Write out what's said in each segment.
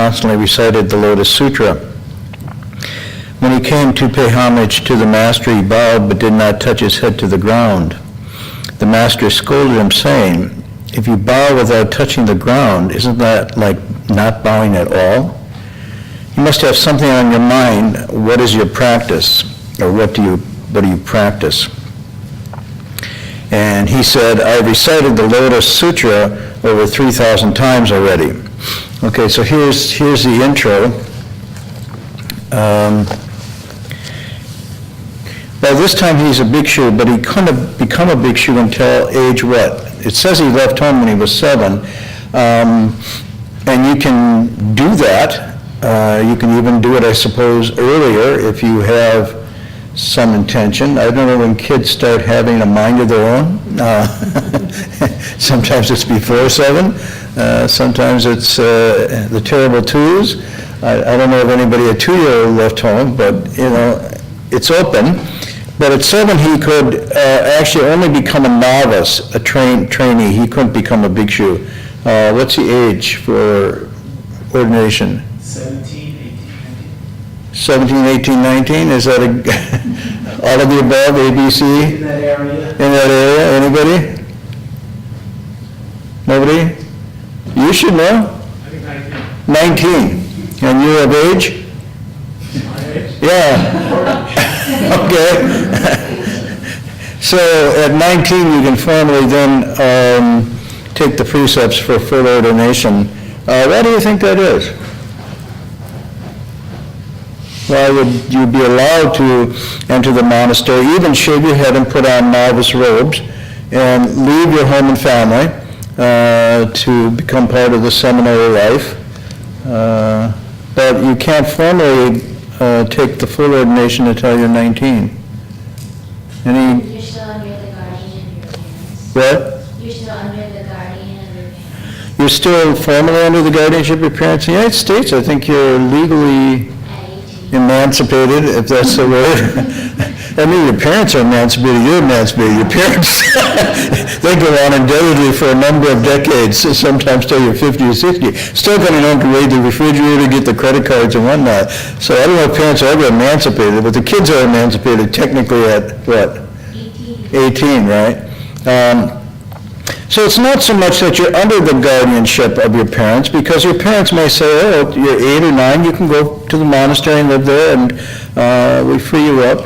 constantly recited the Lotus Sutra. When he came to pay homage to the master, he bowed but did not touch his head to the ground. The master scolded him, saying, "If you bow without touching the ground, isn't that like not bowing at all? You must have something on your mind. What is your practice? Or what do you practice?" And he said, "I recited the Lotus Sutra over 3,000 times already." Okay, so here's the intro. By this time he's a bhikshu, but he couldn't have become a bhikshu until age what? It says he left home when he was 7. And you can do that. You can even do it, I suppose, earlier if you have some intention. I don't know when kids start having a mind of their own. Sometimes it's before 7. Sometimes it's the terrible 2s. I don't know if anybody a 2-year-old left home, but it's open. But at 7 he could actually only become a novice, a trainee. He couldn't become a bhikshu. What's the age for ordination? 17, 18, 19? Is that all of the above, A, B, C? In that area. In that area? Anybody? Nobody? You should know. I think 19. 19. And you're of age? My age? Yeah. Okay. So at 19 you can formally then take the precepts for full ordination. Why do you think that is? Why would you be allowed to enter the monastery, even shave your head and put on novice robes, and leave your home and family to become part of the seminary life? But you can't formally take the full ordination until you're 19. You're still under the guardian of your parents. What? You're still under the guardian of your parents. You're still formally under the guardianship of your parents? In the United States, I think you're legally At 18. emancipated, if that's the word. I mean, your parents are emancipated, you're emancipated. Your parents, they go on indebtedly for a number of decades, sometimes till you're 50 or 60. Still coming home to raid the refrigerator, get the credit cards and whatnot. So I don't know if parents are ever emancipated, but the kids are emancipated technically at what? 18, right? So it's not so much that you're under the guardianship of your parents, because your parents may say, "Oh, you're 8 or 9, you can go to the monastery and live there, and we free you up."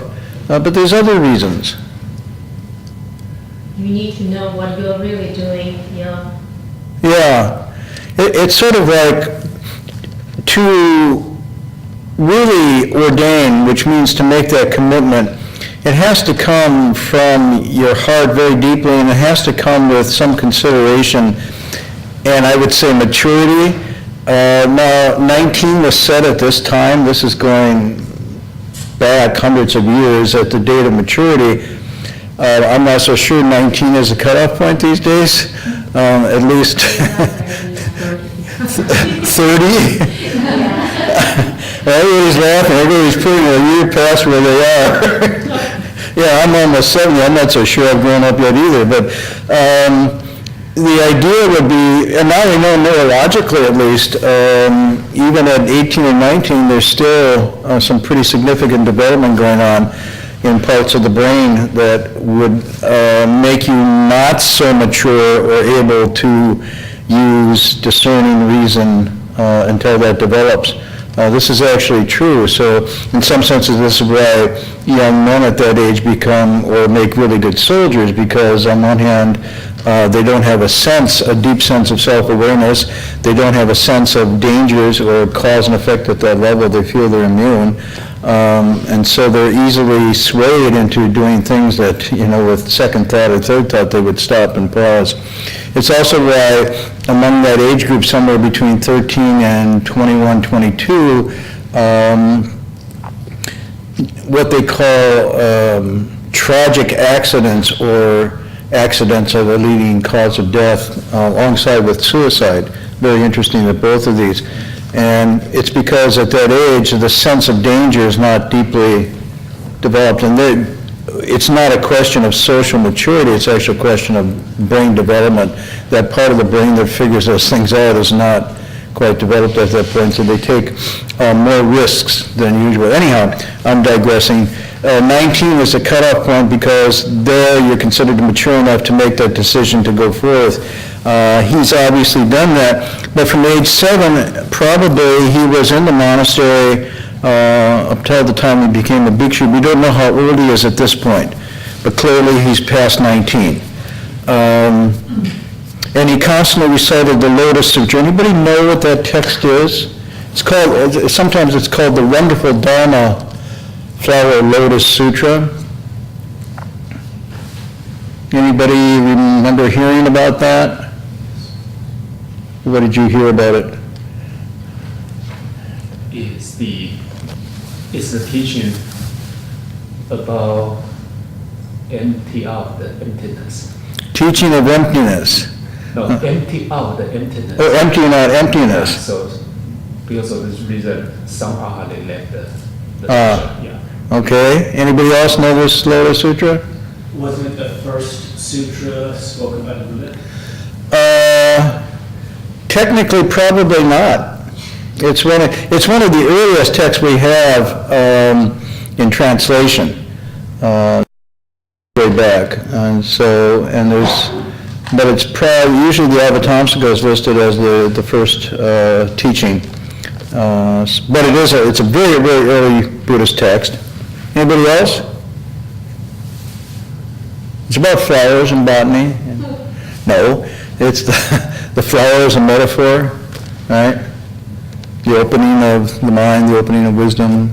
But there's other reasons. You need to know what you're really doing, Yeah. It's sort of like to really ordain, which means to make that commitment. It has to come from your heart very deeply, and it has to come with some consideration, and I would say maturity. Now, 19 was set at this time. This is going back hundreds of years at the date of maturity. I'm not so sure 19 is a cutoff point these days. At least 30. Everybody's laughing. Everybody's putting a year past where they are. Yeah, I'm almost 70. I'm not so sure I've grown up yet either. But the idea would be, and now we know neurologically at least, even at 18 or 19, there's still some pretty significant development going on in parts of the brain that would make you not so mature or able to use discerning reason until that develops. This is actually true. So in some senses, this is why young men at that age become or make really good soldiers, because on one hand, they don't have a deep sense of self-awareness. They don't have a sense of dangers or cause and effect at that level. They feel they're immune. And so they're easily swayed into doing things that, with second thought or third thought, they would stop and pause. It's also why among that age group, somewhere between 13 and 21, 22, what they call tragic accidents or accidents are the leading cause of death alongside with suicide. Very interesting that both of these. And it's because at that age, the sense of danger is not deeply developed. And it's not a question of social maturity, it's actually a question of brain development. That part of the brain that figures those things out is not quite developed at that point, so they take more risks than usual. Anyhow, I'm digressing. 19 is the cutoff point because there you're considered mature enough to make that decision to go forth. He's obviously done that, but from age 7, probably he was in the monastery up till the time he became a bhikshu. We don't know how old he is at this point, but clearly he's past 19. And he constantly recited the Lotus Sutra. Anybody know what that text is? It's called, sometimes it's called the Wonderful Dharma Flower Lotus Sutra. Anybody remember hearing about that? What did you hear about it? It's the teaching about empty out the emptiness. Teaching of emptiness. No, empty out the emptiness. Oh, emptying out emptiness. So, because of this reason, somehow they left the Ah. teacher, yeah. Okay. Anybody else know this Lotus Sutra? Wasn't it the first sutra spoken by the Buddha? Technically, probably not. It's one of the earliest texts we have in translation, way back. But it's usually the Avatamsaka is listed as the first teaching. But it's a very, very early Buddhist text. Anybody else? It's about flowers and botany. No, it's the flower is a metaphor, right? The opening of the mind, the opening of wisdom.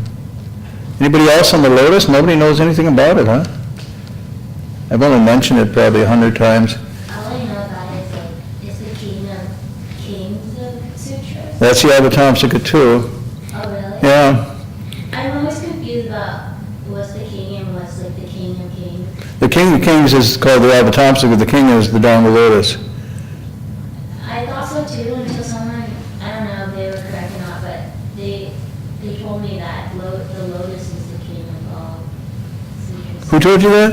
Anybody else on the Lotus? Nobody knows anything about it, huh? I've only mentioned it probably 100 times. All I know about it is the Kings of Sutras. That's the Avatamsaka too. Oh, really? Yeah. I'm always confused about what's the king and what's like the king of kings. The King of Kings is called the Avatamsaka. The king is the Dharma Lotus. I thought so too until someone, I don't know if they were correct or not, but they told me that the lotus is the king of all sutras. Who told you that?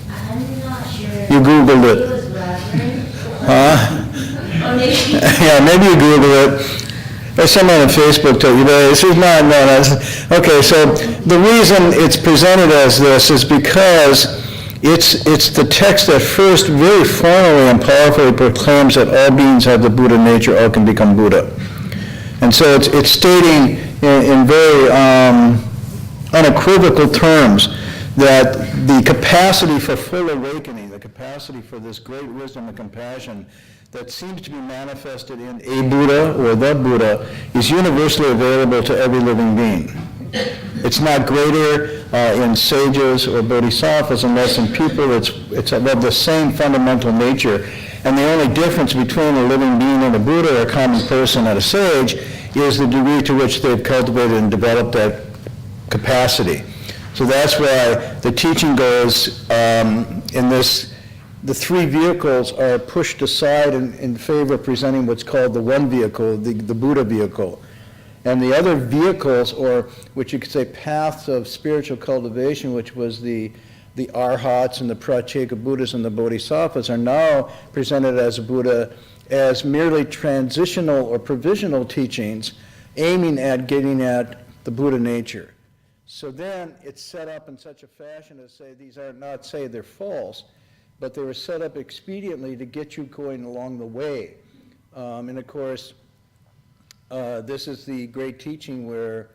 I'm not sure. You Googled It it. was Reverend. Huh? Or maybe. Yeah, maybe you Googled it. Or someone on Facebook told you, but this is not, okay, so the reason it's presented as this is because it's the text that first very formally and powerfully proclaims that all beings have the Buddha nature, all can become Buddha. And so it's stating in very unequivocal terms that the capacity for full awakening, the capacity for this great wisdom and compassion that seems to be manifested in a Buddha or the Buddha is universally available to every living being. It's not greater in sages or bodhisattvas and less in people. It's of the same fundamental nature. And the only difference between a living being and a Buddha or a common person and a sage is the degree to which they've cultivated and developed that capacity. So that's why the teaching goes in this. The three vehicles are pushed aside in favor of presenting what's called the one vehicle, the Buddha vehicle. And the other vehicles, or which you could say paths of spiritual cultivation, which was the Arhats and the Pratyeka Buddhas and the Bodhisattvas, are now presented as Buddha as merely transitional or provisional teachings aiming at getting at the Buddha nature. So then it's set up in such a fashion to say these are not, say they're false, but they were set up expediently to get you going along the way. And of course, this is the great teaching where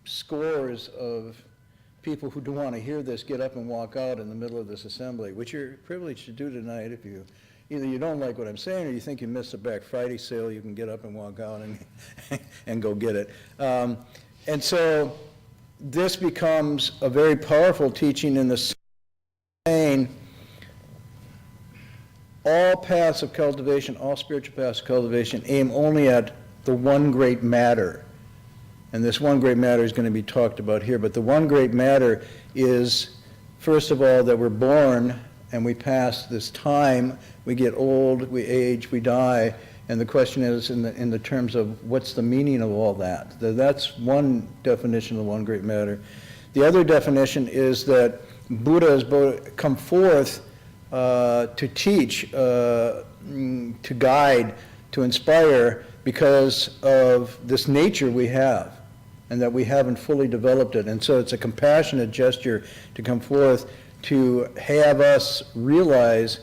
scores of people who don't want to hear this get up and walk out in the middle of this assembly, which you're privileged to do tonight. If you either you don't like what I'm saying or you think you missed the Black Friday sale, you can get up and walk out and go get it. And so this becomes a very powerful teaching in the saying all paths of cultivation, all spiritual paths of cultivation aim only at the one great matter. And this one great matter is going to be talked about here. But the one great matter is, first of all, that we're born and we pass this time, we get old, we age, we die. And the question is in the terms of what's the meaning of all that. That's one definition of the one great matter. The other definition is that Buddha has come forth to teach, to guide, to inspire because of this nature we have and that we haven't fully developed it. And so it's a compassionate gesture to come forth to have us realize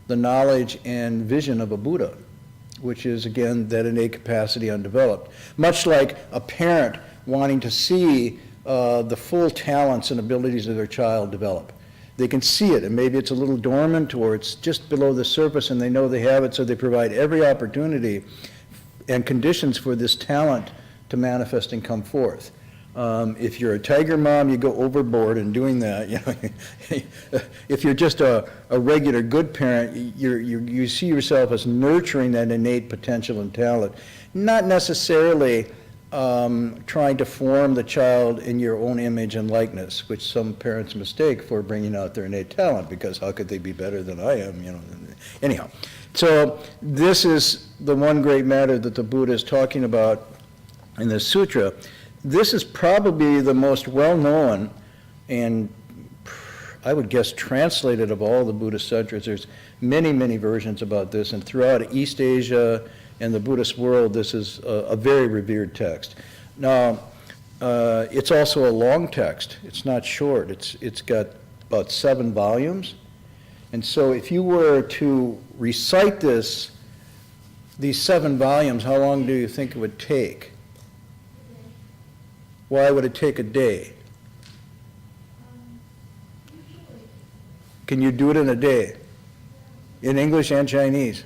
the knowledge and vision of a Buddha, which is, again, that innate capacity undeveloped. Much like a parent wanting to see the full talents and abilities of their child develop. They can see it, and maybe it's a little dormant or it's just below the surface and they know they have it, so they provide every opportunity and conditions for this talent to manifest and come forth. If you're a tiger mom, you go overboard in doing that. You know, if you're just a regular good parent, you see yourself as nurturing that innate potential and talent, not necessarily trying to form the child in your own image and likeness, which some parents mistake for bringing out their innate talent, because how could they be better than I am? You know. Anyhow, so this is the one great matter that the Buddha is talking about in this sutra. This is probably the most well-known and I would guess translated of all the Buddhist sutras. There's many, many versions about this, and throughout East Asia and the Buddhist world, this is a very revered text. Now, it's also a long text. It's not short. It's got about 7 volumes. And so if you were to recite these 7 volumes, how long do you think it would take? Why would it take a day? Can you do it in a day? In English and Chinese?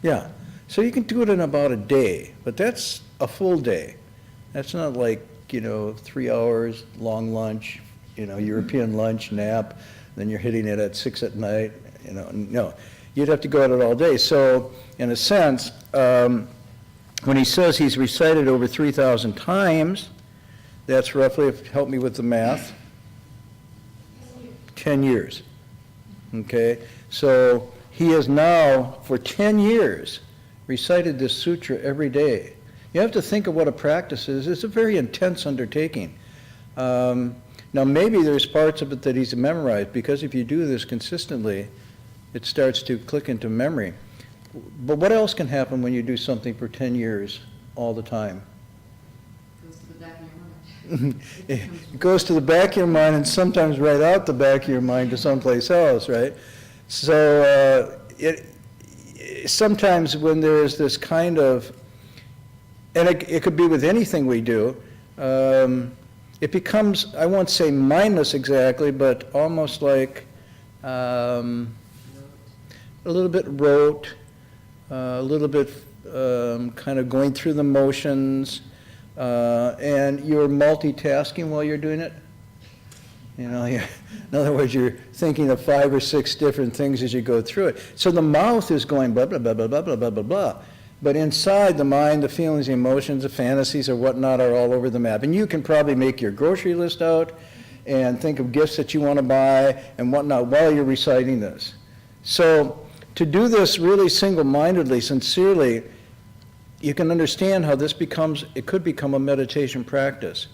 Yeah. So you can do it in about a day, but that's a full day. That's not like, 3 hours, long lunch, European lunch, nap, then you're hitting it at 6 at night, no. You'd have to go at it all day. So, in a sense, when he says he's recited over 3,000 times, that's roughly, help me with the math, 10 years. Okay? So he has now, for 10 years, recited this sutra every day. You have to think of what a practice is. It's a very intense undertaking. Now maybe there's parts of it that he's memorized, because if you do this consistently, it starts to click into memory. But what else can happen when you do something for 10 years all the time? Goes to the back of your mind. It goes to the back of your mind, and sometimes right out the back of your mind to someplace else, right? So sometimes when there is this kind of, and it could be with anything we do, it becomes, I won't say mindless exactly, but almost like a little bit rote, a little bit kind of going through the motions, and you're multitasking while you're doing it. In other words, you're thinking of 5 or 6 different things as you go through it. So the mouth is going blah, blah, blah, blah, blah, blah, blah, blah, blah. But inside the mind, the feelings, the emotions, the fantasies or whatnot are all over the map. And you can probably make your grocery list out and think of gifts that you want to buy and whatnot while you're reciting this. So to do this really single-mindedly, sincerely, you can understand how this it could become a meditation practice.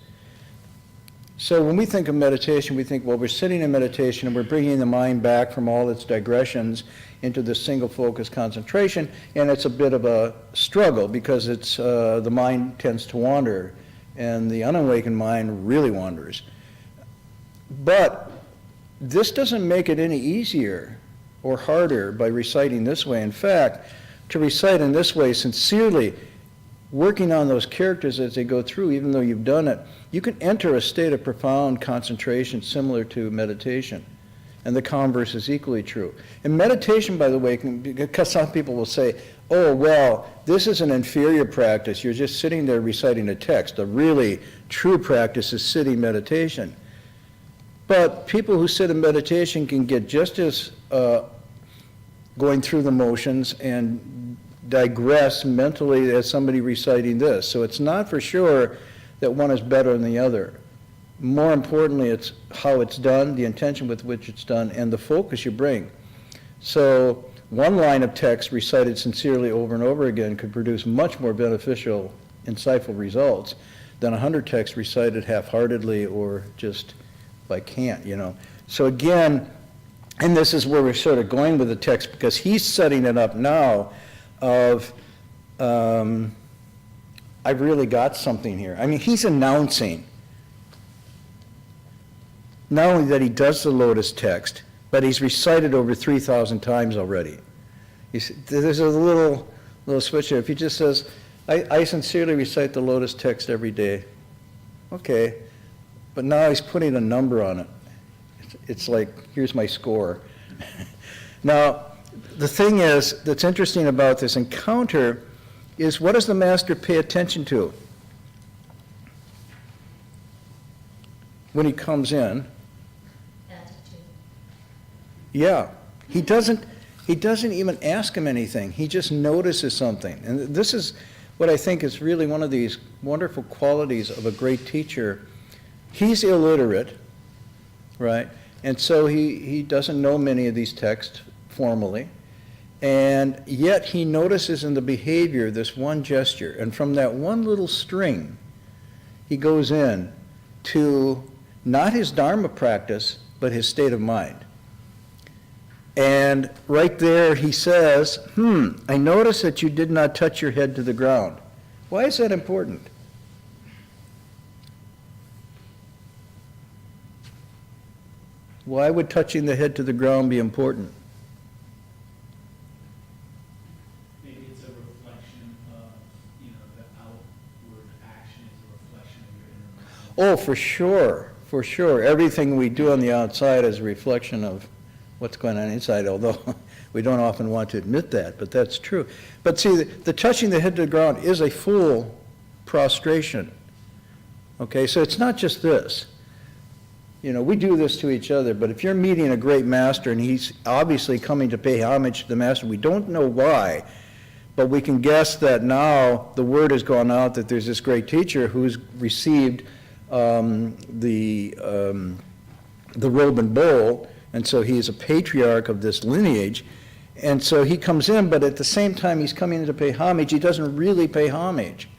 So when we think of meditation, we think, well, we're sitting in meditation and we're bringing the mind back from all its digressions into this single focus concentration, and it's a bit of a struggle because it's the mind tends to wander, and the unawakened mind really wanders. But this doesn't make it any easier or harder by reciting this way. In fact, to recite in this way sincerely, working on those characters as they go through, even though you've done it, you can enter a state of profound concentration similar to meditation. And the converse is equally true. And meditation, by the way, because some people will say, oh, well, this is an inferior practice. You're just sitting there reciting a text. The really true practice is sitting meditation. But people who sit in meditation can get just as going through the motions and digress mentally as somebody reciting this. So it's not for sure that one is better than the other. More importantly, it's how it's done, the intention with which it's done, and the focus you bring. So one line of text recited sincerely over and over again could produce much more beneficial, insightful results than 100 texts recited half-heartedly or just by cant, So again, and this is where we're sort of going with the text, because he's setting it up now of, I've really got something here. I mean, he's announcing not only that he does the lotus text, but he's recited over 3,000 times already. There's a little switch there. If he just says, I sincerely recite the lotus text every day. Okay, but now he's putting a number on it. It's like, here's my score. Now, the thing is, that's interesting about this encounter is, what does the master pay attention to when he comes in? Attitude. Yeah, he doesn't even ask him anything. He just notices something. And this is what I think is really one of these wonderful qualities of a great teacher. He's illiterate, right? And so he doesn't know many of these texts formally. And yet he notices in the behavior this one gesture. And from that one little string, he goes in to not his Dharma practice, but his state of mind. And right there he says, I notice that you did not touch your head to the ground. Why is that important? Why would touching the head to the ground be important? Maybe it's a reflection of, the outward action is a reflection of your inner mind. Oh, for sure. Everything we do on the outside is a reflection of what's going on inside, although we don't often want to admit that, but that's true. But see, the touching the head to the ground is a full prostration. Okay, so it's not just this. We do this to each other, but if you're meeting a great master and he's obviously coming to pay homage to the master, we don't know why, but we can guess that now the word has gone out that there's this great teacher who's received the robe and bowl, and so he is a patriarch of this lineage. And so he comes in, but at the same time he's coming in to pay homage, he doesn't really pay homage.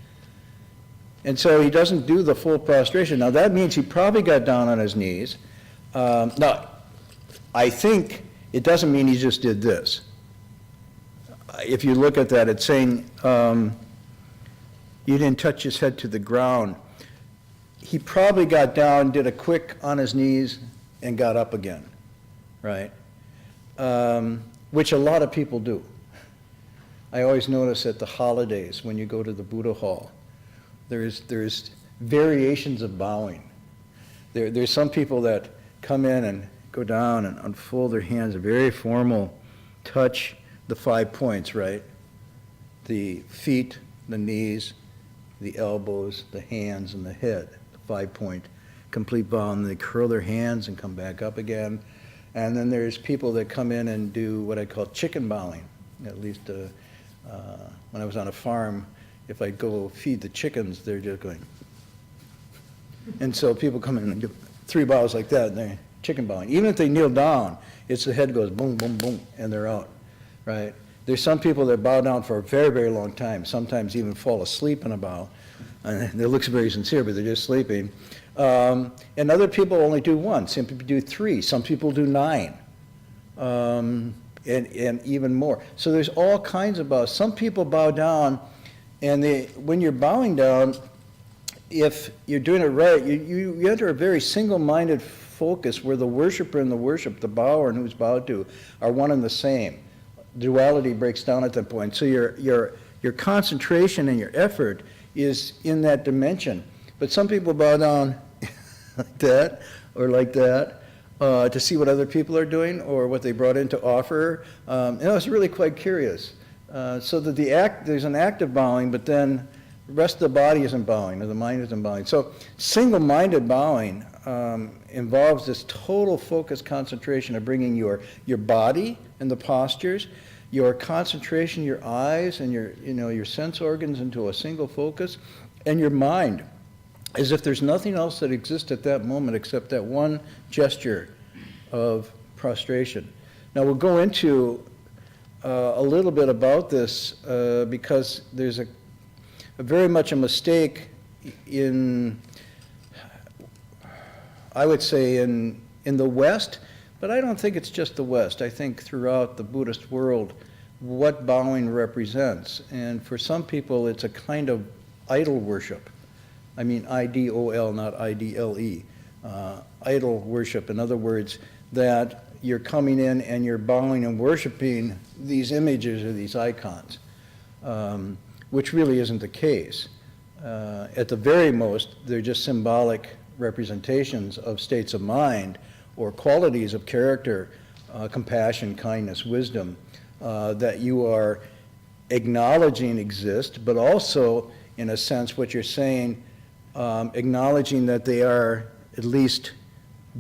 And so he doesn't do the full prostration. Now that means he probably got down on his knees. Now, I think it doesn't mean he just did this. If you look at that, it's saying you didn't touch his head to the ground. He probably got down, did a quick on his knees, and got up again, right? Which a lot of people do. I always notice at the holidays when you go to the Buddha Hall, there's variations of bowing. There's some people that come in and go down and unfold their hands, very formal, touch the 5 points, right? The feet, the knees, the elbows, the hands, and the head, the 5-point complete bow, and they curl their hands and come back up again. And then there's people that come in and do what I call chicken bowing. At least when I was on a farm, if I go feed the chickens, they're just going. And so people come in and do 3 bows like that, and they're chicken bowing. Even if they kneel down, it's the head goes boom, boom, boom, and they're out, right? There's some people that bow down for a very, very long time, sometimes even fall asleep in a bow. And it looks very sincere, but they're just sleeping. And other people only do 1, some people do 3, some people do 9, and even more. So there's all kinds of bows. Some people bow down, and when you're bowing down, if you're doing it right, you enter a very single-minded focus where the worshiper and the worship, the bower and who's bowed to, are one and the same. Duality breaks down at that point. So your concentration and your effort is in that dimension. But some people bow down like that or like that to see what other people are doing or what they brought in to offer. It's really quite curious. So that there's an act of bowing, but then the rest of the body isn't bowing or the mind isn't bowing. So single-minded bowing involves this total focus concentration of bringing your body and the postures, your concentration, your eyes and your sense organs into a single focus, and your mind, as if there's nothing else that exists at that moment except that one gesture of prostration. Now we'll go into a little bit about this because there's a very much a mistake I would say in the West, but I don't think it's just the West. I think throughout the Buddhist world, what bowing represents. And for some people, it's a kind of idol worship. I mean IDOL, not IDLE. Idol worship, in other words, that you're coming in and you're bowing and worshiping these images or these icons, which really isn't the case. At the very most, they're just symbolic representations of states of mind or qualities of character, compassion, kindness, wisdom, that you are acknowledging exist, but also, in a sense, what you're saying, acknowledging that they are at least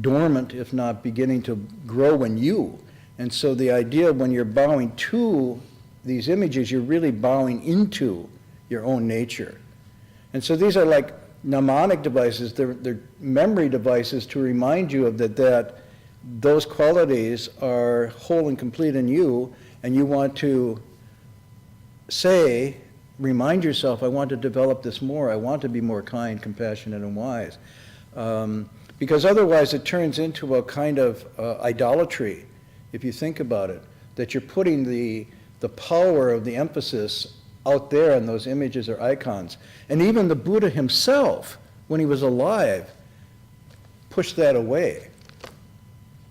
dormant, if not beginning to grow in you. And so the idea when you're bowing to these images, you're really bowing into your own nature. And so these are like mnemonic devices, they're memory devices to remind you of that those qualities are whole and complete in you, and you want to say, remind yourself, I want to develop this more, I want to be more kind, compassionate, and wise. Because otherwise it turns into a kind of idolatry, if you think about it, that you're putting the power of the emphasis out there in those images or icons. And even the Buddha himself, when he was alive, pushed that away.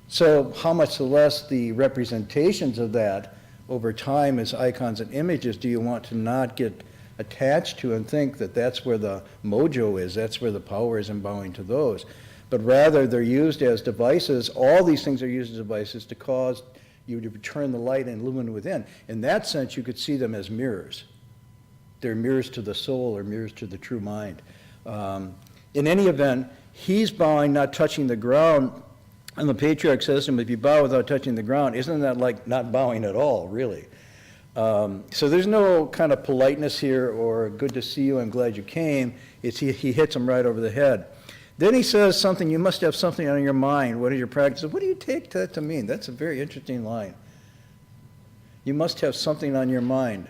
So how much less the representations of that over time as icons and images do you want to not get attached to and think that that's where the mojo is, that's where the power is in bowing to those. But rather they're used as devices, all these things are used as devices to cause you to return the light and illumine within. In that sense, you could see them as mirrors. They're mirrors to the soul or mirrors to the true mind. In any event, he's bowing, not touching the ground, and the patriarch says to him, if you bow without touching the ground, isn't that like not bowing at all, really? So there's no kind of politeness here or good to see you, I'm glad you came. It's he hits him right over the head. Then he says something, you must have something on your mind. What is your practice? What do you take that to mean? That's a very interesting line. You must have something on your mind.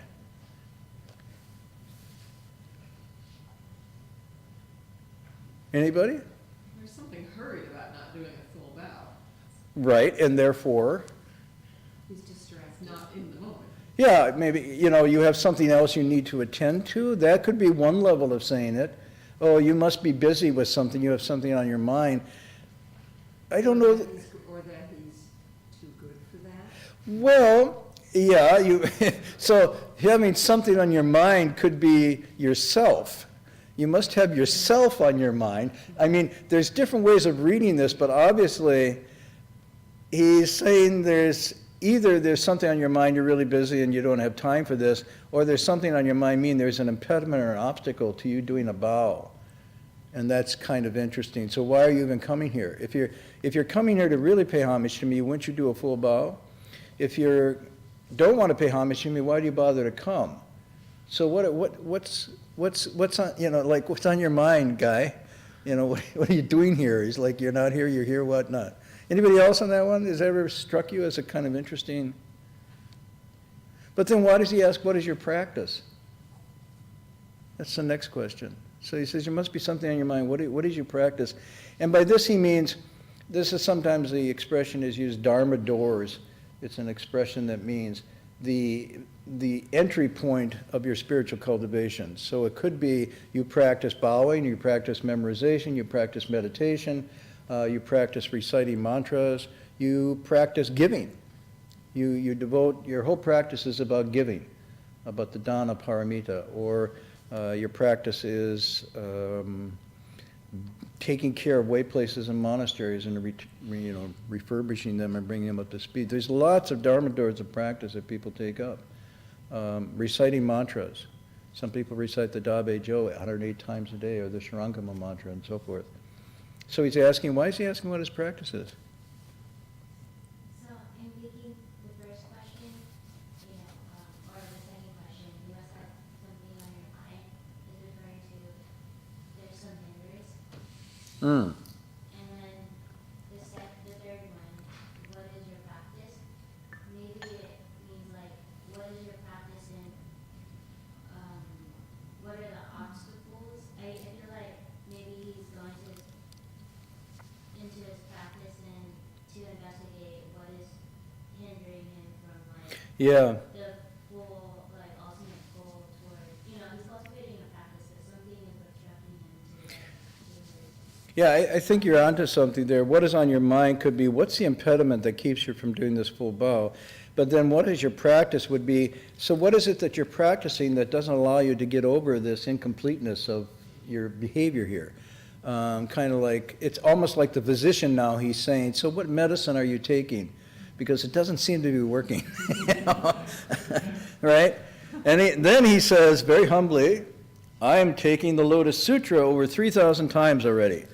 Anybody? There's something hurried about not doing a full bow. Right, and therefore? He's distressed, not in the moment. Yeah, maybe, you have something else you need to attend to. That could be one level of saying it. Oh, you must be busy with something. You have something on your mind. I don't know. Or that he's too good for that. Well, yeah, so having something on your mind could be yourself. You must have yourself on your mind. I mean, there's different ways of reading this, but obviously he's saying either there's something on your mind, you're really busy and you don't have time for this, or there's something on your mind, meaning there's an impediment or an obstacle to you doing a bow. And that's kind of interesting. So why are you even coming here? If you're coming here to really pay homage to me, wouldn't you do a full bow? If you don't want to pay homage to me, why do you bother to come? So what's on, what's on your mind, guy? What are you doing here? He's like, you're not here, you're here, what not? Anybody else on that one? Has that ever struck you as a kind of interesting? But then why does he ask, what is your practice? That's the next question. So he says, there must be something on your mind. What is your practice? And by this he means, this is sometimes the expression is used, dharma doors. It's an expression that means the entry point of your spiritual cultivation. So it could be you practice bowing, you practice memorization, you practice meditation, you practice reciting mantras, you practice giving. You devote, your whole practice is about giving, about the dana paramita, or your practice is taking care of way places and monasteries and refurbishing them and bringing them up to speed. There's lots of dharma doors of practice that people take up. Reciting mantras. Some people recite the Dabe Jo 108 times a day, or the Sharankama mantra, and so forth. So he's asking, why is he asking what his practice is? So in picking the first question, or the second question, you must have something on your mind, is referring to there's some hindrance. And then the third one, what is your practice? Maybe it means like, what is your practice in, what are the obstacles? I feel like maybe he's going into his practice and to investigate what is hindering him from Yeah. the Yeah, I think you're onto something there. What is on your mind could be, what's the impediment that keeps you from doing this full bow? But then what is your practice would be, so what is it that you're practicing that doesn't allow you to get over this incompleteness of your behavior here? Kind of like, it's almost like the physician now, he's saying, so what medicine are you taking? Because it doesn't seem to be working, you know? Right? And then he says, very humbly, I am taking the Lotus Sutra over 3,000 times already.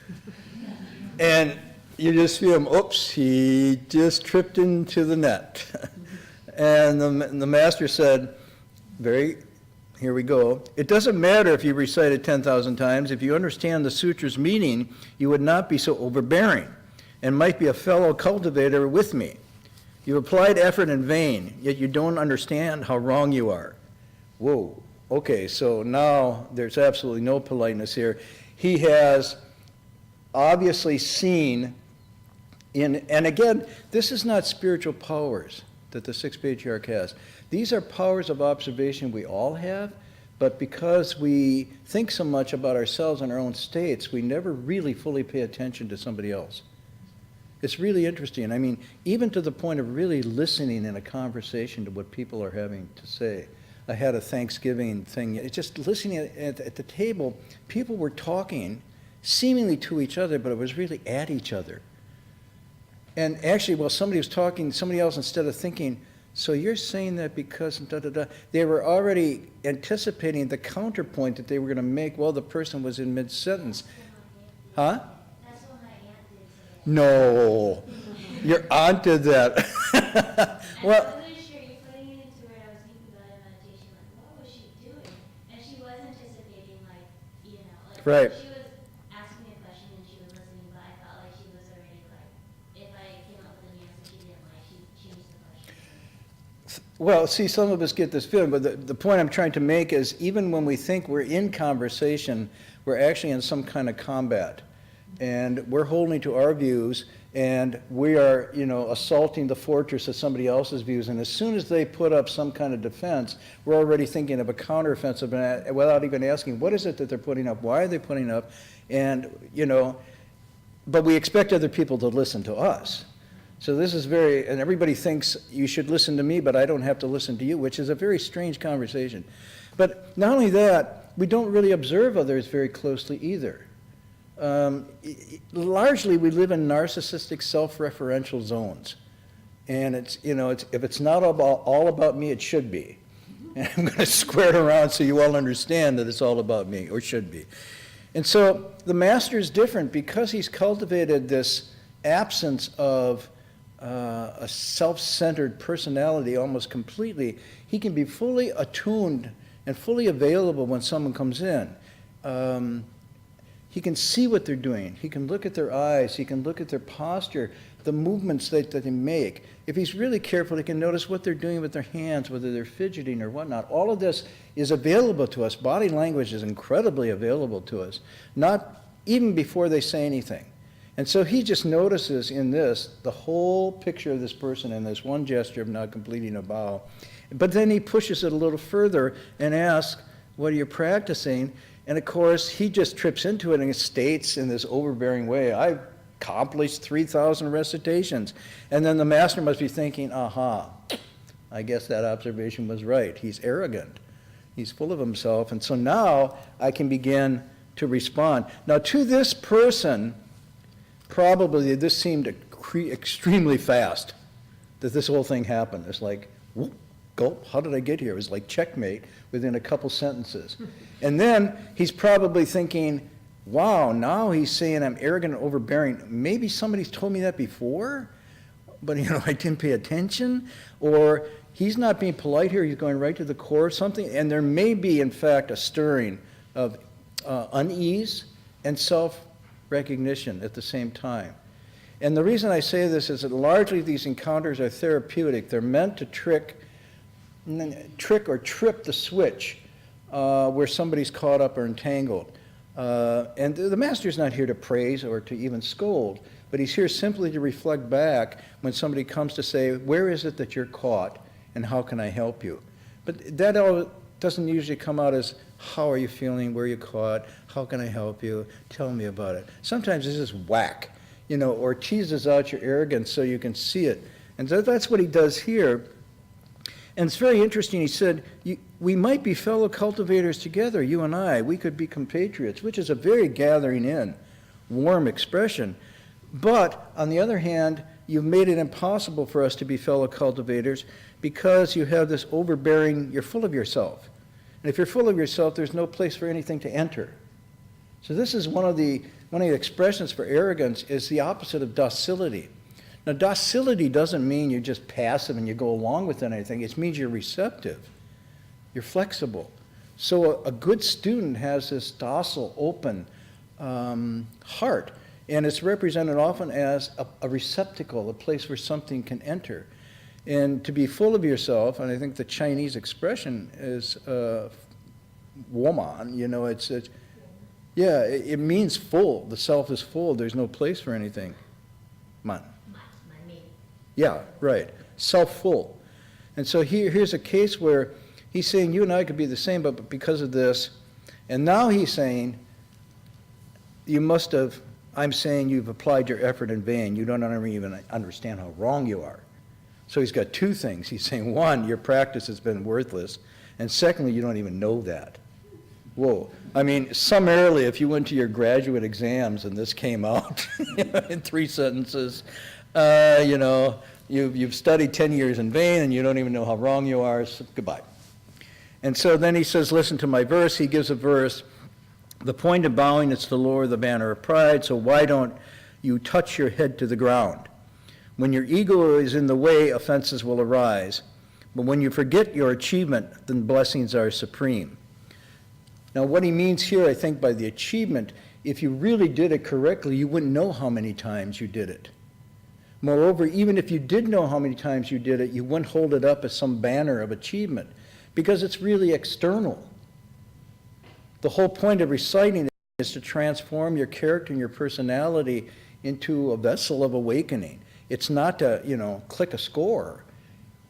And you just feel him, oops, he just tripped into the net. And the master said, here we go. It doesn't matter if you recite it 10,000 times. If you understand the sutra's meaning, you would not be so overbearing and might be a fellow cultivator with me. You applied effort in vain, yet you don't understand how wrong you are. Whoa, okay, so now there's absolutely no politeness here. He has obviously seen and again, this is not spiritual powers that the Sixth Patriarch has. These are powers of observation we all have, but because we think so much about ourselves and our own states, we never really fully pay attention to somebody else. It's really interesting. I mean, even to the point of really listening in a conversation to what people are having to say. I had a Thanksgiving thing. It's just listening at the table. People were talking seemingly to each other, but it was really at each other. And actually, while somebody was talking, somebody else, instead of thinking, so you're saying that because da-da-da, they were already anticipating the counterpoint that they were going to make while the person was in mid-sentence. Huh? That's what my aunt did today. No, your aunt did that. I Well, wasn't sure, you're putting it into where I was thinking about in meditation, like, what was she doing? And she was anticipating, like, you know, like, Right. she was asking me a question and she was listening, but I felt like she was already, like, if I came up with an answer she didn't like, she'd change the question. well, see, some of us get this feeling, but the point I'm trying to make is even when we think we're in conversation, we're actually in some kind of combat. And we're holding to our views, and we are, you know, assaulting the fortress of somebody else's views. And as soon as they put up some kind of defense, we're already thinking of a counteroffensive without even asking, what is it that they're putting up? Why are they putting up? And, you know, but we expect other people to listen to us. So this is and everybody thinks you should listen to me, but I don't have to listen to you, which is a very strange conversation. But not only that, we don't really observe others very closely either. Largely, we live in narcissistic, self-referential zones. And it's, you know, if it's not all about me, it should be. And I'm going to square it around so you all understand that it's all about me, or should be. And so the master is different because he's cultivated this absence of a self-centered personality almost completely. He can be fully attuned and fully available when someone comes in. He can see what they're doing. He can look at their eyes. He can look at their posture, the movements that they make. If he's really careful, he can notice what they're doing with their hands, whether they're fidgeting or whatnot. All of this is available to us. Body language is incredibly available to us, not even before they say anything. And so he just notices in this the whole picture of this person in this one gesture of not completing a bow. But then he pushes it a little further and asks, what are you practicing? And of course, he just trips into it and states in this overbearing way, I've accomplished 3,000 recitations. And then the master must be thinking, aha, I guess that observation was right. He's arrogant. He's full of himself. And so now I can begin to respond. Now to this person, probably this seemed extremely fast that this whole thing happened. It's like, whoop, gulp, how did I get here? It was like checkmate within a couple sentences. And then he's probably thinking, wow, now he's saying I'm arrogant and overbearing. Maybe somebody's told me that before, but you know, I didn't pay attention. Or he's not being polite here, he's going right to the core of something. And there may be, in fact, a stirring of unease and self-recognition at the same time. And the reason I say this is that largely these encounters are therapeutic. They're meant to trick or trip the switch where somebody's caught up or entangled. And the master's not here to praise or to even scold, but he's here simply to reflect back when somebody comes to say, where is it that you're caught and how can I help you? But that doesn't usually come out as, how are you feeling, where you caught, how can I help you, tell me about it. Sometimes it's just whack, or teases out your arrogance so you can see it. And so that's what he does here. And it's very interesting. He said, we might be fellow cultivators together, you and I. We could be compatriots, which is a very gathering in, warm expression. But on the other hand, you've made it impossible for us to be fellow cultivators because you have this overbearing, you're full of yourself. And if you're full of yourself, there's no place for anything to enter. So this is one of the expressions for arrogance is the opposite of docility. Now, docility doesn't mean you're just passive and you go along with anything. It means you're receptive. You're flexible. So a good student has this docile, open heart, and it's represented often as a receptacle, a place where something can enter. And to be full of yourself, and I think the Chinese expression is woman, it means full. The self is full. There's no place for anything. Man. Me. Yeah, right. Self-full. And so here's a case where he's saying you and I could be the same, but because of this. And now he's saying, I'm saying you've applied your effort in vain. You don't even understand how wrong you are. So he's got two things. He's saying, one, your practice has been worthless. And secondly, you don't even know that. Whoa. I mean, summarily, if you went to your graduate exams and this came out in 3 sentences, you've studied 10 years in vain and you don't even know how wrong you are, so goodbye. And so then he says, listen to my verse. He gives a verse. The point of bowing is to lower the banner of pride, so why don't you touch your head to the ground? When your ego is in the way, offenses will arise. But when you forget your achievement, then blessings are supreme. Now, what he means here, I think, by the achievement, if you really did it correctly, you wouldn't know how many times you did it. Moreover, even if you did know how many times you did it, you wouldn't hold it up as some banner of achievement, because it's really external. The whole point of reciting it is to transform your character and your personality into a vessel of awakening. It's not to, click a score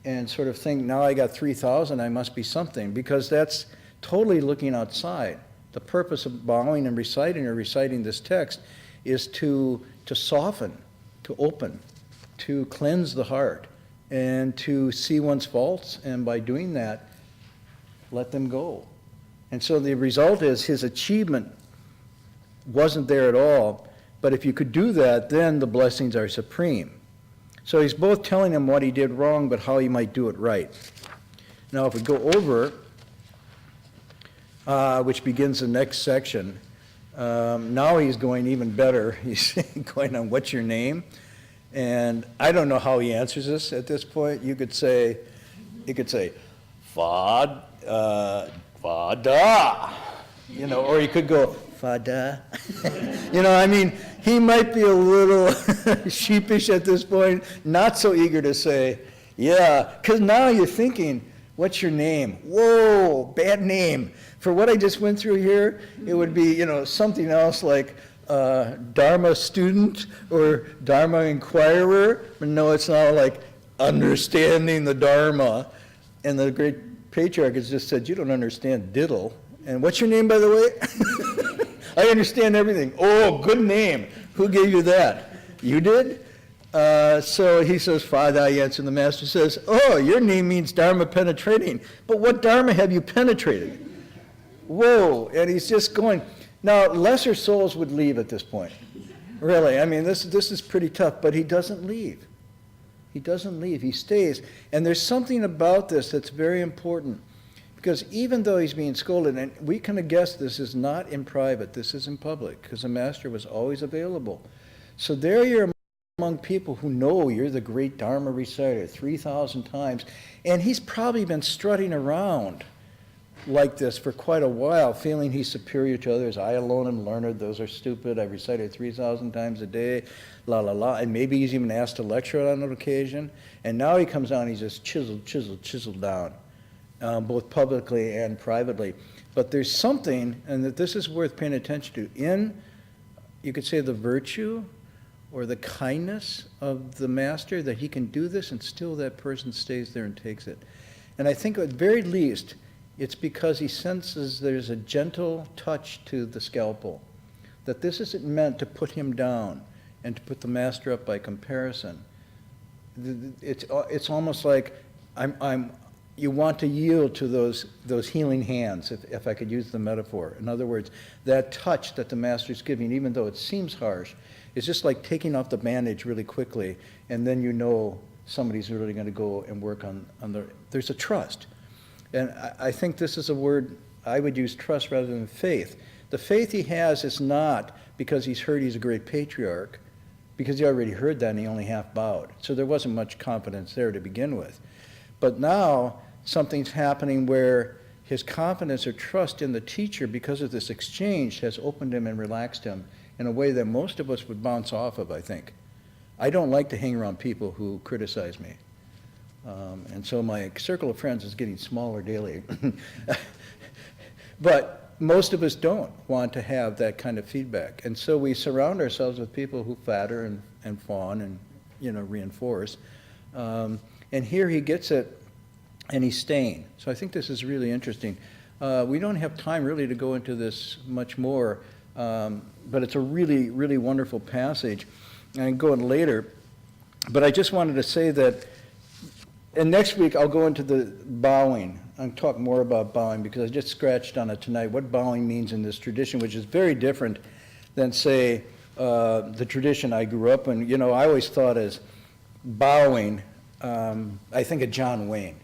and sort of think, now I got 3,000, I must be something, because that's totally looking outside. The purpose of bowing and reciting this text is to soften, to open, to cleanse the heart, and to see one's faults, and by doing that, let them go. And so the result is his achievement wasn't there at all, but if you could do that, then the blessings are supreme. So he's both telling him what he did wrong, but how he might do it right. Now, if we go over, which begins the next section, now he's going even better. He's going on, what's your name? And I don't know how he answers this at this point. He could say, Fada, or he could go, Fada. He might be a little sheepish at this point, not so eager to say, yeah, because now you're thinking, what's your name? Whoa, bad name. For what I just went through here, it would be, something else like Dharma student or Dharma inquirer. But no, it's not like understanding the Dharma. And the Great Patriarch has just said, you don't understand diddle. And what's your name, by the way? I understand everything. Oh, good name. Who gave you that? You did? So he says, Father, I answer. The master says, oh, your name means Dharma penetrating. But what Dharma have you penetrated? Whoa. And he's just going. Now, lesser souls would leave at this point. Really. This is pretty tough. But he doesn't leave. He doesn't leave. He stays. And there's something about this that's very important. Because even though he's being scolded, and we kind of guess this is not in private, this is in public, because the master was always available. So there you're among people who know you're the great Dharma reciter 3,000 times, and he's probably been strutting around like this for quite a while, feeling he's superior to others. I alone am learned, those are stupid, I've recited 3,000 times a day, la la la, and maybe he's even asked to lecture on an occasion, and now he comes down, he's just chiseled down. Both publicly and privately. But there's something, and that this is worth paying attention to, in, you could say, the virtue or the kindness of the master, that he can do this and still that person stays there and takes it. And I think at very least, it's because he senses there's a gentle touch to the scalpel, that this isn't meant to put him down and to put the master up by comparison. It's almost like you want to yield to those healing hands, if I could use the metaphor. In other words, that touch that the master's giving, even though it seems harsh, is just like taking off the bandage really quickly, and then you know somebody's really going to go and work on there's a trust. And I think this is a word I would use, trust rather than faith. The faith he has is not because he's heard he's a great patriarch, because he already heard that and he only half bowed. So there wasn't much confidence there to begin with. But now something's happening where his confidence or trust in the teacher, because of this exchange, has opened him and relaxed him in a way that most of us would bounce off of, I think. I don't like to hang around people who criticize me. And so my circle of friends is getting smaller daily. But most of us don't want to have that kind of feedback. And so we surround ourselves with people who flatter and fawn and, reinforce. And here he gets it, and he's staying. So I think this is really interesting. We don't have time really to go into this much more, but it's a really, really wonderful passage. And I can go in later. But I just wanted to say that, and next week I'll go into the bowing. I'll talk more about bowing because I just scratched on it tonight, what bowing means in this tradition, which is very different than, say, the tradition I grew up in. I always thought as bowing, I think of John Wayne.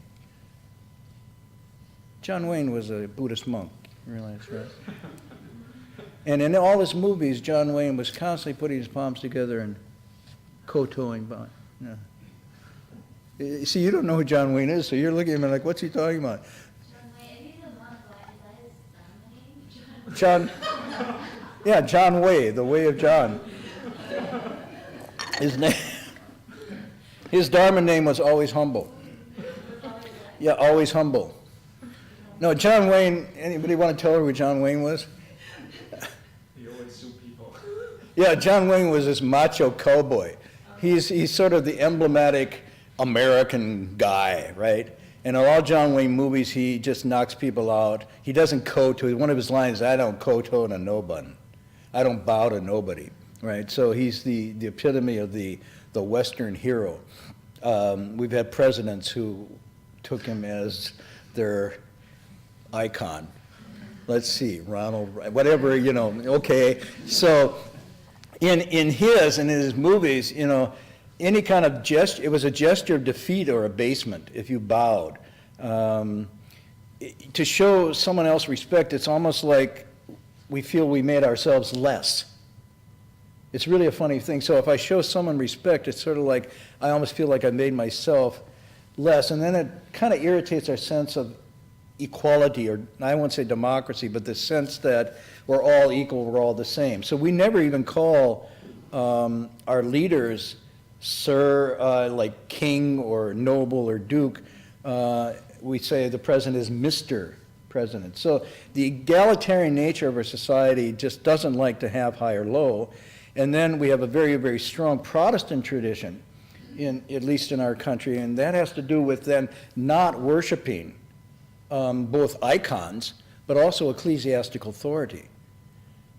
John Wayne was a Buddhist monk, you realize, right? And in all his movies, John Wayne was constantly putting his palms together and kowtowing, bowing. Yeah. See, you don't know who John Wayne is, so you're looking at me like, what's he talking about? John Wayne, if he's a monk, is that his name? Yeah, John Way, the way of John. His Dharma name was Always Humble. Yeah, Always Humble. No, John Wayne, anybody want to tell her who John Wayne was? He always sue people. Yeah, John Wayne was this macho cowboy. He's sort of the emblematic American guy, right? And in all John Wayne movies, he just knocks people out. He doesn't kowtow. One of his lines, I don't kowtow to nobody. I don't bow to nobody, right? So he's the epitome of the Western hero. We've had presidents who took him as their icon. Let's see, Ronald, whatever, okay. So in his movies, any kind of gesture, it was a gesture of defeat or abasement if you bowed. To show someone else respect, it's almost like we feel we made ourselves less. It's really a funny thing. So if I show someone respect, it's sort of like I almost feel like I made myself less. And then it kind of irritates our sense of equality, or I won't say democracy, but the sense that we're all equal, we're all the same. So we never even call our leaders sir, like king or noble or duke. We say the president is Mr. President. So the egalitarian nature of our society just doesn't like to have high or low. And then we have a very, very strong Protestant tradition, at least in our country, and that has to do with then not worshiping both icons, but also ecclesiastical authority.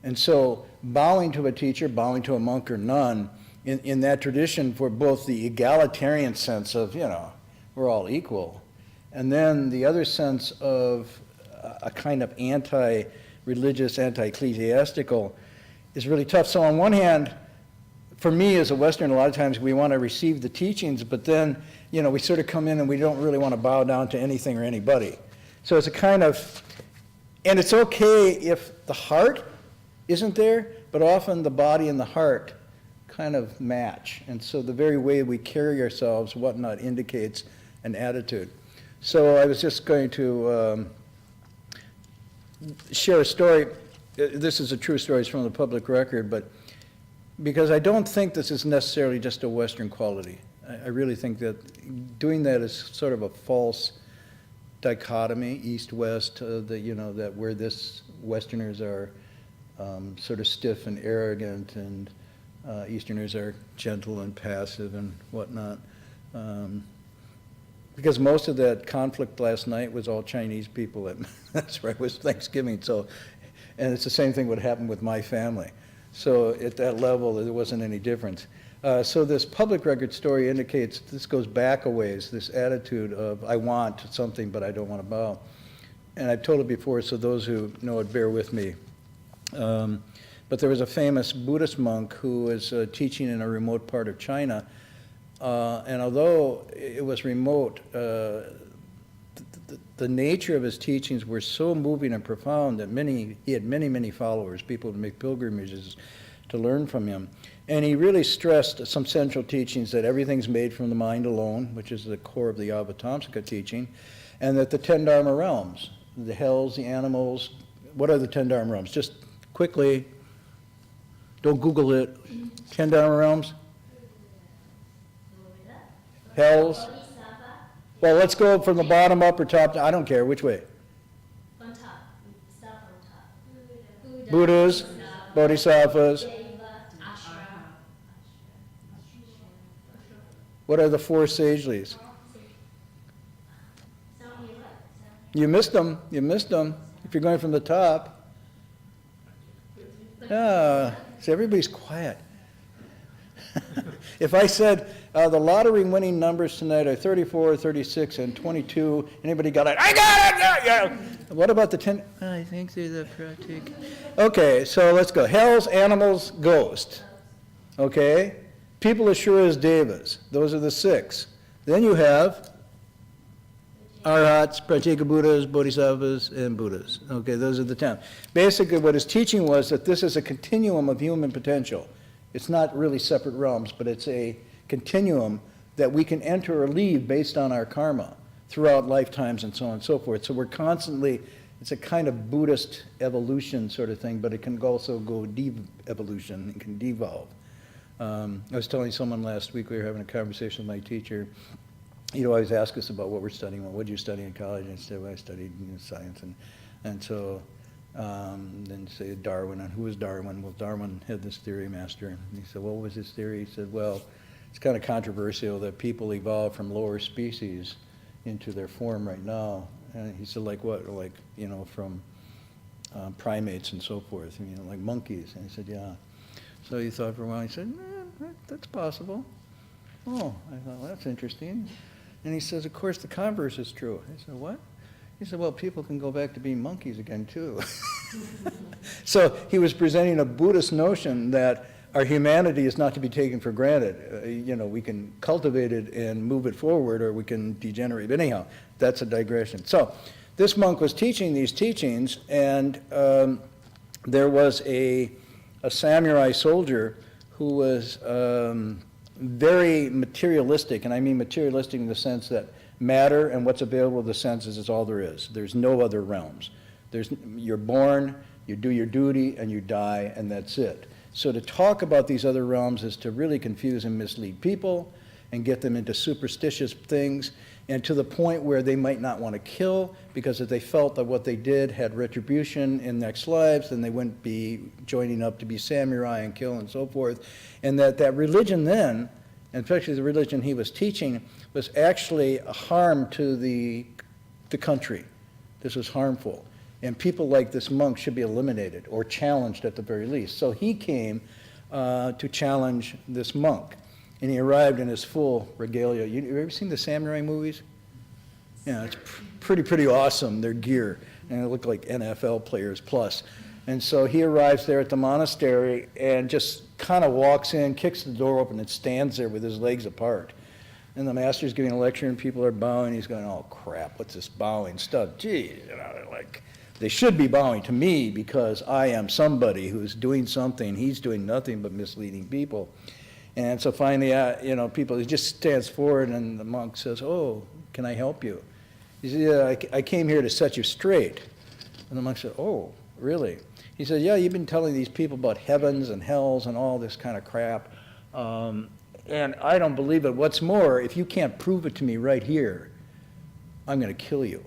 And so bowing to a teacher, bowing to a monk or nun, in that tradition for both the egalitarian sense of, we're all equal, and then the other sense of a kind of anti-religious, anti-ecclesiastical is really tough. So on one hand, for me as a Western, a lot of times we want to receive the teachings, but then, we sort of come in and we don't really want to bow down to anything or anybody. So it's a kind of, and it's okay if the heart isn't there, but often the body and the heart kind of match. And so the very way we carry ourselves, whatnot, indicates an attitude. So I was just going to share a story. This is a true story, it's from the public record, but because I don't think this is necessarily just a Western quality. I really think that doing that is sort of a false dichotomy, East-West, that where this Westerners are sort of stiff and arrogant, and Easterners are gentle and passive and whatnot. Because most of that conflict last night was all Chinese people, that's right, it was Thanksgiving, so, and it's the same thing would happen with my family. So at that level, there wasn't any difference. So this public record story indicates this goes back a ways, this attitude of I want something but I don't want to bow. And I've told it before, so those who know it bear with me. But there was a famous Buddhist monk who was teaching in a remote part of China, and although it was remote, the nature of his teachings were so moving and profound that he had many followers. People would make pilgrimages to learn from him. And he really stressed some central teachings that everything's made from the mind alone, which is the core of the Avatamsaka teaching, and that the 10 Dharma realms, the hells, the animals, what are the 10 Dharma realms? Just quickly, don't Google it. 10 Dharma realms? Hells? Well, let's go from the bottom up or top. I don't care, which way? On top, start on top. Buddhas, Bodhisattvas. Ashram. What are the 4 sagelis? You missed them. If you're going from the top. Yeah, so everybody's quiet. If I said the lottery winning numbers tonight are 34, 36, and 22, anybody got it? I got it! Yeah. What about the 10? I think they're the pratik. Okay, so let's go. Hells, animals, ghost. Okay? People as sure as devas. Those are the 6. Then you have Arhats, Pratyeka Buddhas, Bodhisattvas, and Buddhas. Okay, those are the 10. Basically, what his teaching was that this is a continuum of human potential. It's not really separate realms, but it's a continuum that we can enter or leave based on our karma throughout lifetimes and so on and so forth. So we're constantly, it's a kind of Buddhist evolution sort of thing, but it can also go de-evolution, it can devolve. I was telling someone last week, we were having a conversation with my teacher. He'd always ask us about what we're studying. Well, what did you study in college? And I said, well, I studied science. And so then say Darwin, and who was Darwin? Well, Darwin had this theory, master. And he said, well, what was his theory? He said, well, it's kind of controversial that people evolved from lower species into their form right now. And he said, like what? Like, from primates and so forth, like monkeys. And he said, yeah. So he thought for a while. He said, that's possible. Oh, I thought, well, that's interesting. And he says, of course, the converse is true. I said, what? He said, well, people can go back to being monkeys again, too. So he was presenting a Buddhist notion that our humanity is not to be taken for granted. We can cultivate it and move it forward, or we can degenerate. But anyhow, that's a digression. So this monk was teaching these teachings, and there was a samurai soldier who was very materialistic, and I mean materialistic in the sense that matter and what's available to the senses is all there is. There's no other realms. You're born, you do your duty, and you die, and that's it. So to talk about these other realms is to really confuse and mislead people and get them into superstitious things, and to the point where they might not want to kill, because if they felt that what they did had retribution in next lives, then they wouldn't be joining up to be samurai and kill and so forth. And that religion then, and especially the religion he was teaching, was actually a harm to the country. This was harmful. And people like this monk should be eliminated or challenged at the very least. So he came to challenge this monk. And he arrived in his full regalia. You ever seen the samurai movies? Yeah, it's pretty awesome, their gear. And they look like NFL players plus. And so he arrives there at the monastery and just kind of walks in, kicks the door open, and stands there with his legs apart. And the master's giving a lecture, and people are bowing. He's going, oh, crap, what's this bowing stuff? Gee, they should be bowing to me because I am somebody who's doing something. He's doing nothing but misleading people. And so finally, he just stands forward, and the monk says, oh, can I help you? He said, yeah, I came here to set you straight. And the monk said, oh, really? He said, yeah, you've been telling these people about heavens and hells and all this kind of crap, and I don't believe it. What's more, if you can't prove it to me right here, I'm going to kill you.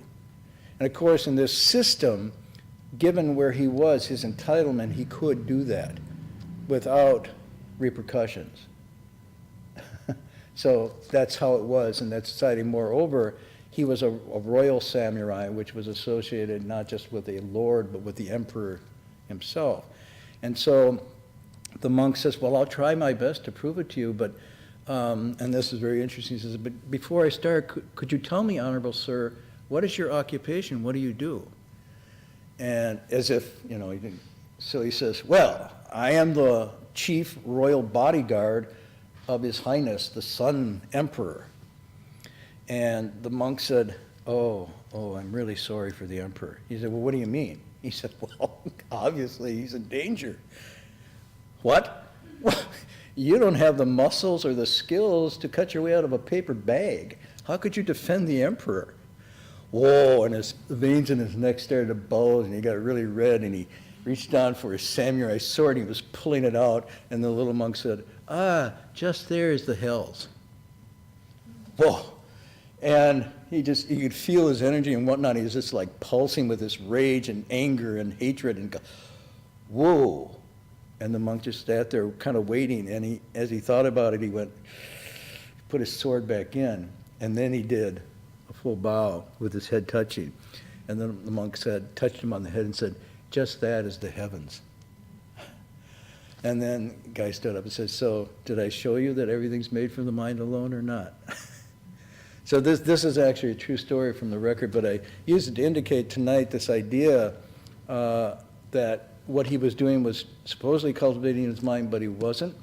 And of course, in this system, given where he was, his entitlement, he could do that without repercussions. So that's how it was in that society. Moreover, he was a royal samurai, which was associated not just with a lord, but with the emperor himself. And so the monk says, well, I'll try my best to prove it to you, but, and this is very interesting, he says, but before I start, could you tell me, honorable sir, what is your occupation? What do you do? And as if, so he says, well, I am the chief royal bodyguard of His Highness, the Sun Emperor. And the monk said, oh, I'm really sorry for the emperor. He said, well, what do you mean? He said, well, obviously he's in danger. What? Well, you don't have the muscles or the skills to cut your way out of a paper bag. How could you defend the emperor? Whoa, and the veins in his neck started to bulge, and he got really red, and he reached down for his samurai sword, and he was pulling it out, and the little monk said, just there is the hells. Whoa. And you could feel his energy and whatnot. He was just like pulsing with this rage and anger and hatred, and whoa. And the monk just sat there kind of waiting, and as he thought about it, he put his sword back in, and then he did a full bow with his head touching. And then the monk touched him on the head and said, just that is the heavens. And then the guy stood up and said, so did I show you that everything's made from the mind alone or not? So this is actually a true story from the record, but I used it to indicate tonight this idea that what he was doing was supposedly cultivating his mind, but he wasn't.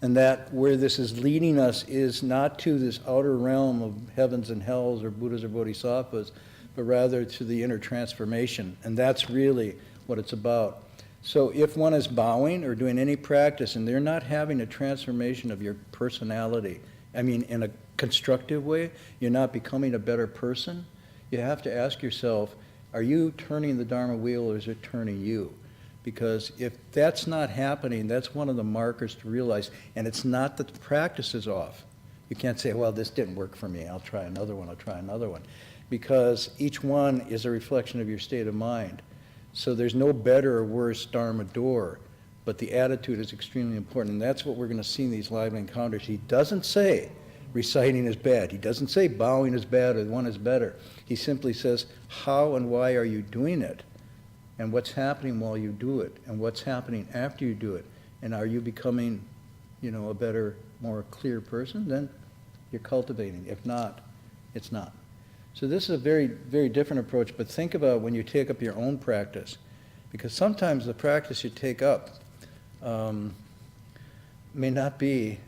And that where this is leading us is not to this outer realm of heavens and hells or Buddhas or Bodhisattvas, but rather to the inner transformation. And that's really what it's about. So if one is bowing or doing any practice and they're not having a transformation of your personality, I mean in a constructive way, you're not becoming a better person, you have to ask yourself, are you turning the Dharma wheel or is it turning you? Because if that's not happening, that's one of the markers to realize, and it's not that the practice is off. You can't say, well, this didn't work for me, I'll try another one. Because each one is a reflection of your state of mind. So there's no better or worse Dharma door, but the attitude is extremely important, and that's what we're going to see in these live encounters. He doesn't say reciting is bad. He doesn't say bowing is bad or one is better. He simply says, how and why are you doing it? And what's happening while you do it? And what's happening after you do it? And are you becoming, a better, more clear person? Then you're cultivating. If not, it's not. So this is a very, very different approach, but think about when you take up your own practice, because sometimes the practice you take up may not be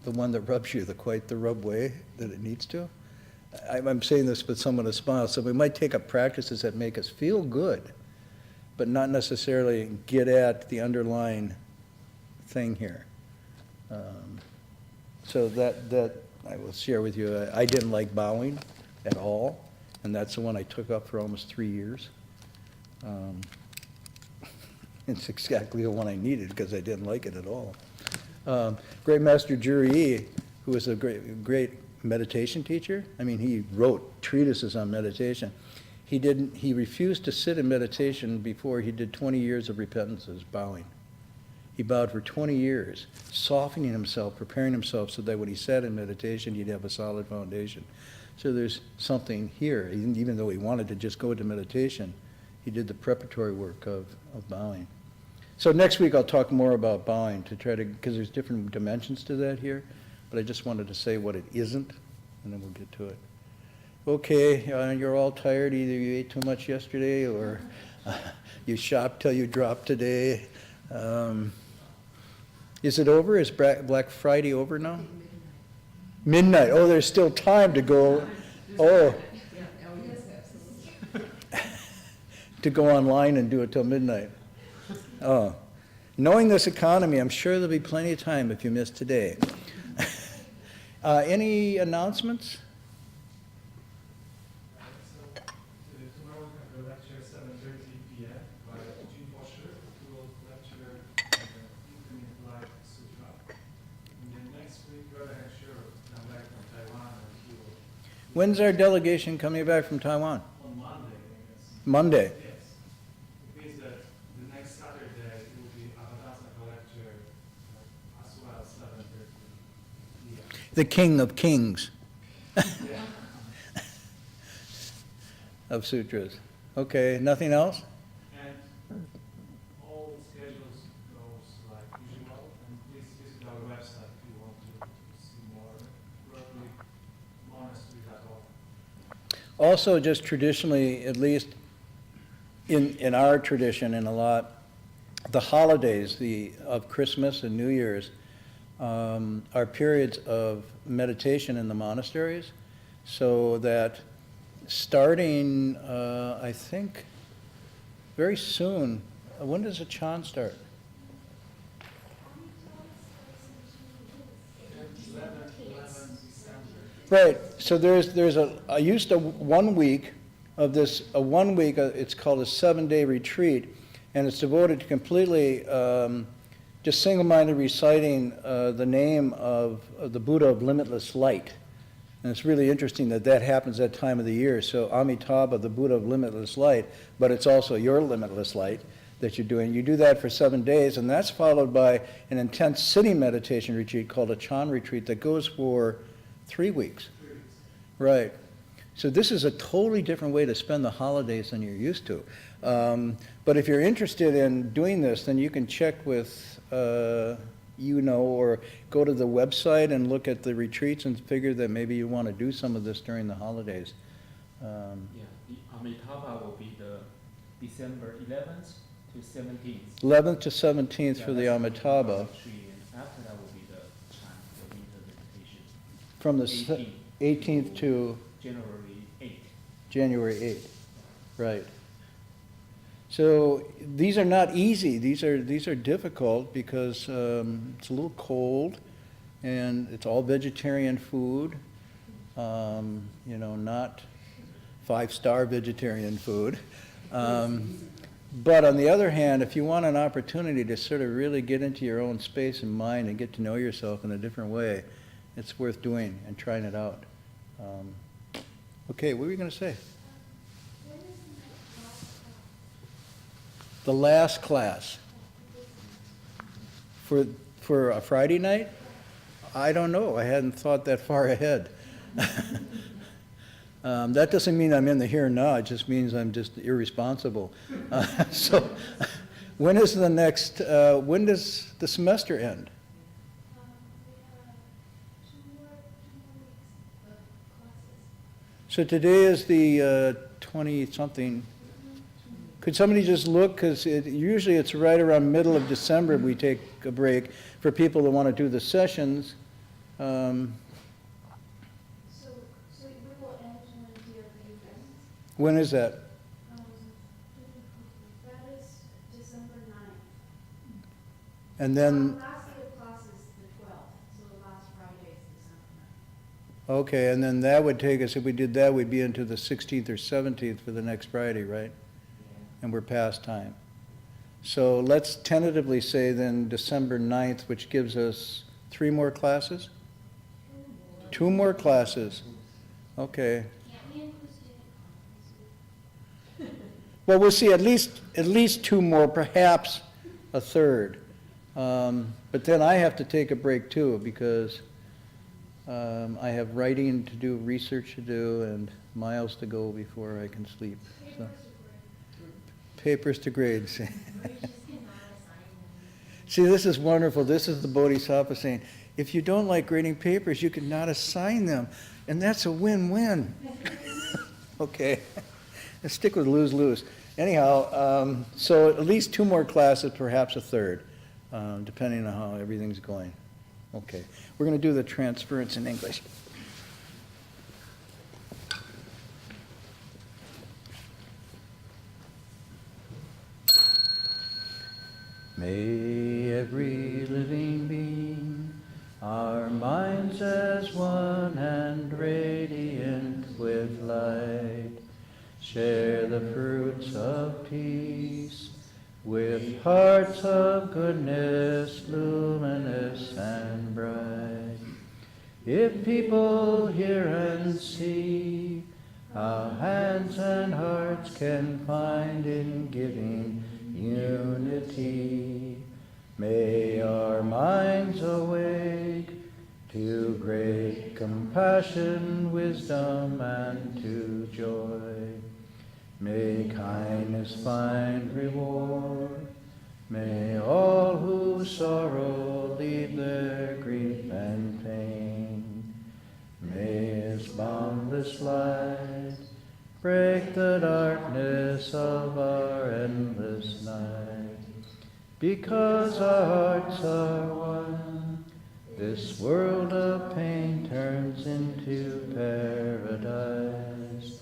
the one that rubs you quite the rub way that it needs to. I'm saying this with somewhat of a smile. So we might take up practices that make us feel good, but not necessarily get at the underlying thing here. So that I will share with you. I didn't like bowing at all, and that's the one I took up for almost 3 years. It's exactly the one I needed because I didn't like it at all. Great Master Hui, who was a great meditation teacher. I mean, he wrote treatises on meditation. He refused to sit in meditation before he did 20 years of repentances, bowing. He bowed for 20 years, softening himself, preparing himself so that when he sat in meditation, he'd have a solid foundation. So there's something here. Even though he wanted to just go into meditation, he did the preparatory work of bowing. So next week I'll talk more about bowing because there's different dimensions to that here, but I just wanted to say what it isn't, and then we'll get to it. Okay, you're all tired. Either you ate too much yesterday or you shopped till you dropped today. Is it over? Is Black Friday over now? Midnight. Oh, there's still time to go. Oh, to go online and do it till midnight. Oh, knowing this economy, I'm sure there'll be plenty of time if you miss today. Any announcements? Tomorrow we have a lecture at 7:30 p.m. by Jim Washer, who will lecture Infinite Light Sutra. And then next week, Brother Hensher will come back from Taiwan, and he will. When's our delegation coming back from Taiwan? On Monday, I guess. Yes. Monday. It means that the next Saturday it will be Abhadasa lecture as well as 7:30 p.m. The king of kings of sutras. Okay, nothing else? And all the schedules goes like usual, and please visit our website if you want to see more worldly monasteries.org. Also, just traditionally, at least in our tradition and a lot, the holidays of Christmas and New Year's are periods of meditation in the monasteries, so that starting, I think, very soon, when does the Chan start? 11 December. Right, so there's I used to 1 week of this, a 1 week, it's called a 7-day retreat, and it's devoted to completely just single-minded reciting the name of the Buddha of limitless light. And it's really interesting that that happens that time of the year. So Amitabha, the Buddha of limitless light, but it's also your limitless light that you're doing. You do that for 7 days, and that's followed by an intense sitting meditation retreat called a Chan retreat that goes for 3 weeks. Right. So this is a totally different way to spend the holidays than you're used to. But if you're interested in doing this, then you can check with, or go to the website and look at the retreats and figure that maybe you want to do some of this during the holidays. Yeah, the Amitabha will be the December 11th to 17th. 11th to 17th for the that's Amitabha. And after that will be the Chan, the winter meditation. From the 18th to January 8th. January 8th. Right. So these are not easy. These are difficult because it's a little cold, and it's all vegetarian food. Not 5-star vegetarian food. But on the other hand, if you want an opportunity to sort of really get into your own space and mind and get to know yourself in a different way, it's worth doing and trying it out. Okay, what were you going to say? When is The last class for a Friday night? I don't know. I hadn't thought that far ahead. That doesn't mean I'm in the here and now. It just means I'm just irresponsible. So, when is the next? When does the semester end? we have 2 more weeks of classes. So today is the 20-something. Could somebody just look, because usually it's right around middle of December we take a break for people that want to do the sessions. So we will end when DRP ends. When is that? That is December 9th. And then, Last day of class is the 12th, so the last Friday is December 9th. okay, and then that would take us, if we did that, we'd be into the 16th or 17th for the next Friday, right? And we're past time. So let's tentatively say then December 9th, which gives us 3 more classes? 2 more classes. Okay. Can't we include student conferences? Well, we'll see, at least 2 more, perhaps a third. But then I have to take a break too, because I have writing to do, research to do, and miles to go before I can sleep. So. Papers to grades. See, this is wonderful. This is the Bodhisattva saying, if you don't like grading papers, you can not assign them. And that's a win-win. Okay. Let's stick with lose-lose. Anyhow, so at least 2 more classes, perhaps a third, depending on how everything's going. Okay. We're going to do the transference in English. May every living being, our minds as one and radiant with light, share the fruits of peace with hearts of goodness, luminous and bright. If people hear and see how hands and hearts can find in giving unity, may our minds awake to great compassion, wisdom, and to joy. May kindness find reward. May all who sorrow leave their grief and pain. May His boundless light break the darkness of our endless night. Because our hearts are one, this world of pain turns into paradise.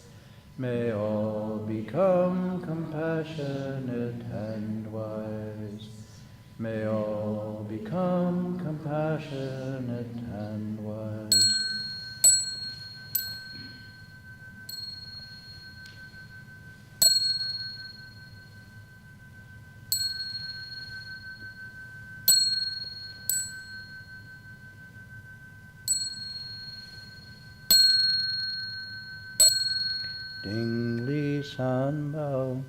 May all become compassionate and wise. May all become compassionate and wise. Ding Li San Bao.